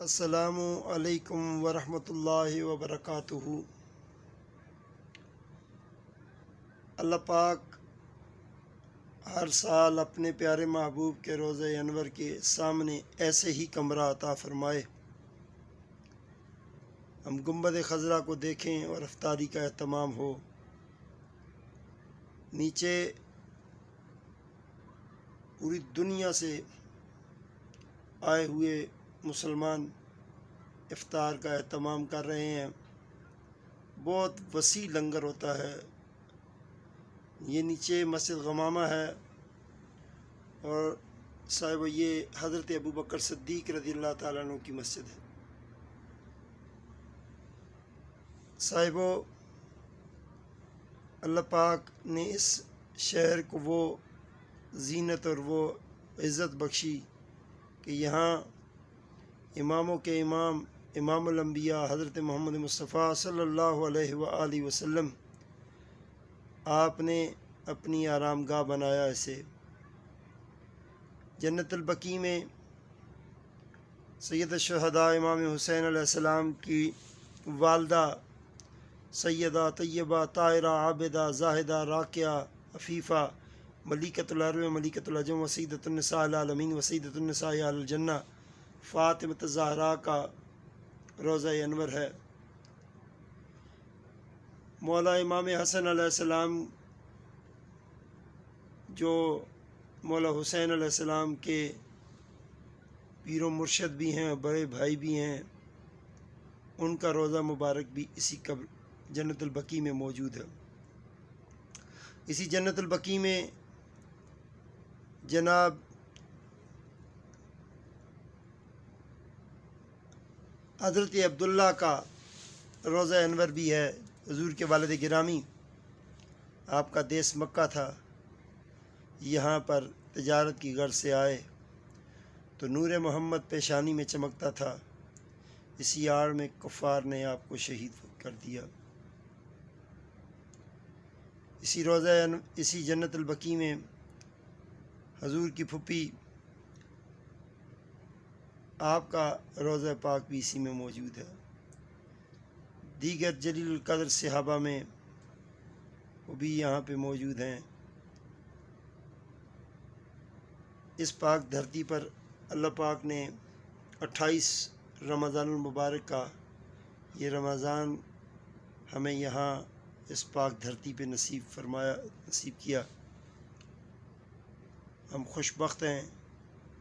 السلام علیکم ورحمۃ اللہ وبرکاتہ۔ اللہ پاک ہر سال اپنے پیارے محبوب کے روضہ انور کے سامنے ایسے ہی کمرہ عطا فرمائے، ہم گنبد خضرا کو دیکھیں اور افطاری کا اہتمام ہو۔ نیچے پوری دنیا سے آئے ہوئے مسلمان افطار کا اہتمام کر رہے ہیں، بہت وسیع لنگر ہوتا ہے۔ یہ نیچے مسجد غمامہ ہے اور صاحب یہ حضرت ابو بکر صدیق رضی اللہ تعالیٰ عنہ کی مسجد ہے۔ صاحبو، اللہ پاک نے اس شہر کو وہ زینت اور وہ عزت بخشی کہ یہاں اماموں کے امام، امام الانبیاء حضرت محمد مصطفیٰ صلی اللہ علیہ وآلہ وسلم آپ نے اپنی آرام گاہ بنایا اسے۔ جنت البقیع میں سید الشہداء امام حسین علیہ السلام کی والدہ سیدہ طیبہ طاہرہ عابدہ زاہدہ راکعہ عفیفہ ملیکۃ العرب ملیکۃ العجم وسیدۃ النساء العالمین وسیدۃ النساء اہل الجنہ فاطمۃ الزہراء کا روضہ انور ہے۔ مولا امام حسن علیہ السلام جو مولا حسین علیہ السلام کے پیر و مرشد بھی ہیں، بڑے بھائی بھی ہیں، ان کا روضہ مبارک بھی اسی قبر جنت البقیع میں موجود ہے۔ اسی جنت البقیع میں جناب حضرت عبداللہ کا روضہ انور بھی ہے۔ حضور کے والد گرامی، آپ کا دیس مکہ تھا، یہاں پر تجارت کی غرض سے آئے تو نور محمد پیشانی میں چمکتا تھا، اسی آڑ میں کفار نے آپ کو شہید کر دیا۔ اسی جنت البقیع میں حضور کی پھوپھی آپ کا روضہ پاک بھی اسی میں موجود ہے۔ دیگر جلیل القدر صحابہ میں وہ بھی یہاں پہ موجود ہیں۔ اس پاک دھرتی پر اللہ پاک نے 28 رمضان المبارک کا یہ رمضان ہمیں یہاں اس پاک دھرتی پہ نصیب کیا۔ ہم خوش بخت ہیں،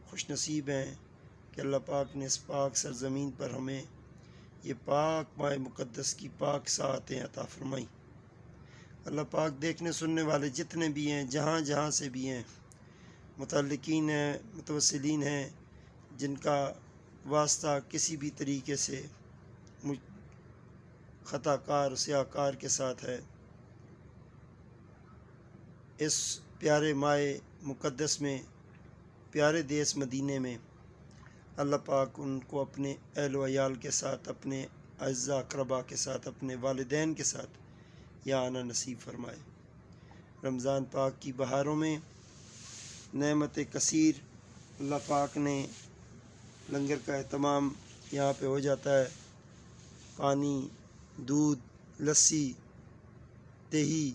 خوش نصیب ہیں کہ اللہ پاک نے اس پاک سرزمین پر ہمیں یہ پاک ماہ مقدس کی پاک ساعتیں عطا فرمائیں۔ اللہ پاک دیکھنے سننے والے جتنے بھی ہیں، جہاں جہاں سے بھی ہیں، متعلقین ہیں، متوسلین ہیں، جن کا واسطہ کسی بھی طریقے سے خطا کار سیاہ کار کے ساتھ ہے، اس پیارے ماہ مقدس میں، پیارے دیس مدینے میں اللہ پاک ان کو اپنے اہل و عیال کے ساتھ، اپنے اعزاء اقربا کے ساتھ، اپنے والدین کے ساتھ یہاں آنا نصیب فرمائے۔ رمضان پاک کی بہاروں میں نعمت کثیر اللہ پاک نے لنگر کا اہتمام یہاں پہ ہو جاتا ہے، پانی، دودھ، لسی، دہی،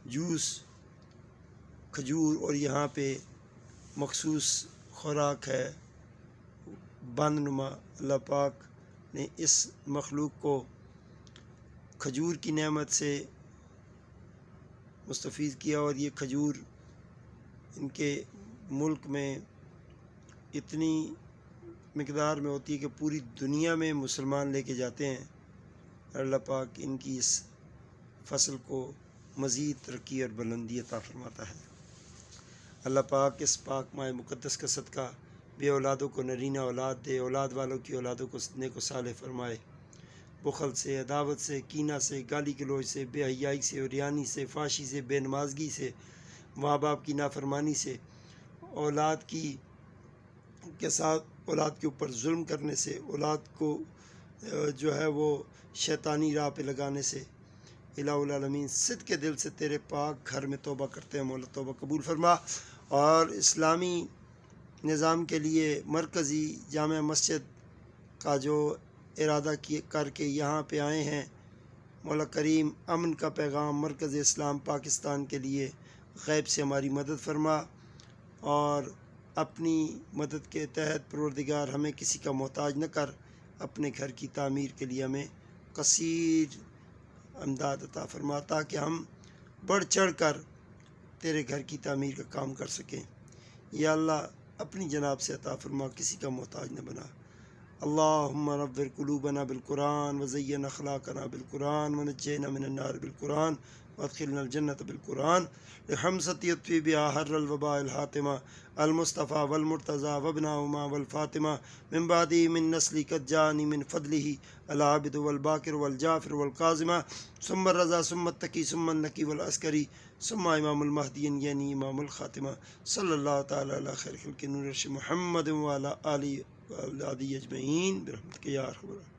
جوس، کھجور، اور یہاں پہ مخصوص خوراک ہے بند نما۔ اللہ پاک نے اس مخلوق کو کھجور کی نعمت سے مستفید کیا، اور یہ کھجور ان کے ملک میں اتنی مقدار میں ہوتی ہے کہ پوری دنیا میں مسلمان لے کے جاتے ہیں۔ اللہ پاک ان کی اس فصل کو مزید ترقی اور بلندی عطا فرماتا ہے۔ اللہ پاک اس پاک ماہ مقدس کا صدقہ بے اولادوں کو نرینہ اولاد دے، اولاد والوں کی اولادوں کو نیک و صالح فرمائے، بخل سے، عداوت سے، کینہ سے، گالی گلوچ سے، بے حیائی سے، عریانی سے، فحشی سے، بے نمازگی سے، ماں باپ کی نافرمانی سے، اولاد کے ساتھ اولاد کے اوپر ظلم کرنے سے، اولاد کو جو ہے وہ شیطانی راہ پہ لگانے سے، الہ العالمین صدق کے دل سے تیرے پاک گھر میں توبہ کرتے ہیں، مولا توبہ قبول فرما، اور اسلامی نظام کے لیے مرکزی جامع مسجد کا جو ارادہ کر کے یہاں پہ آئے ہیں، مولا کریم امن کا پیغام مرکز اسلام پاکستان کے لیے غیب سے ہماری مدد فرما، اور اپنی مدد کے تحت پروردگار ہمیں کسی کا محتاج نہ کر، اپنے گھر کی تعمیر کے لیے ہمیں کثیر امداد عطا فرما، تاکہ ہم بڑھ چڑھ کر تیرے گھر کی تعمیر کا کام کر سکیں۔ یا اللہ اپنی جناب سے عطا فرما، کسی کا محتاج نہ بنا۔ اللہم نور قلوبنا بالقرآن وزین اخلاقنا بالقرآن ونجینا من النار بالقرآن وادخلنا الجنة بالقرآن لحمزة یطفی بها حر الوباء الحاتمہ المصطفى والمرتضى وابنهما والفاطمہ من بعدی من نسلی قد جانی من فضلہ العابد والباکر والجافر والقاظمہ ثم الرضا ثم التقی ثم النقی والعسکری ثم امام المہدی یعنی امام الخاتمہ صلی اللہ تعالی علی خیر خلق نور عرش محمد وعلی آلہ وأولادہ اجمعین برحمتک یا ارحم الراحمین۔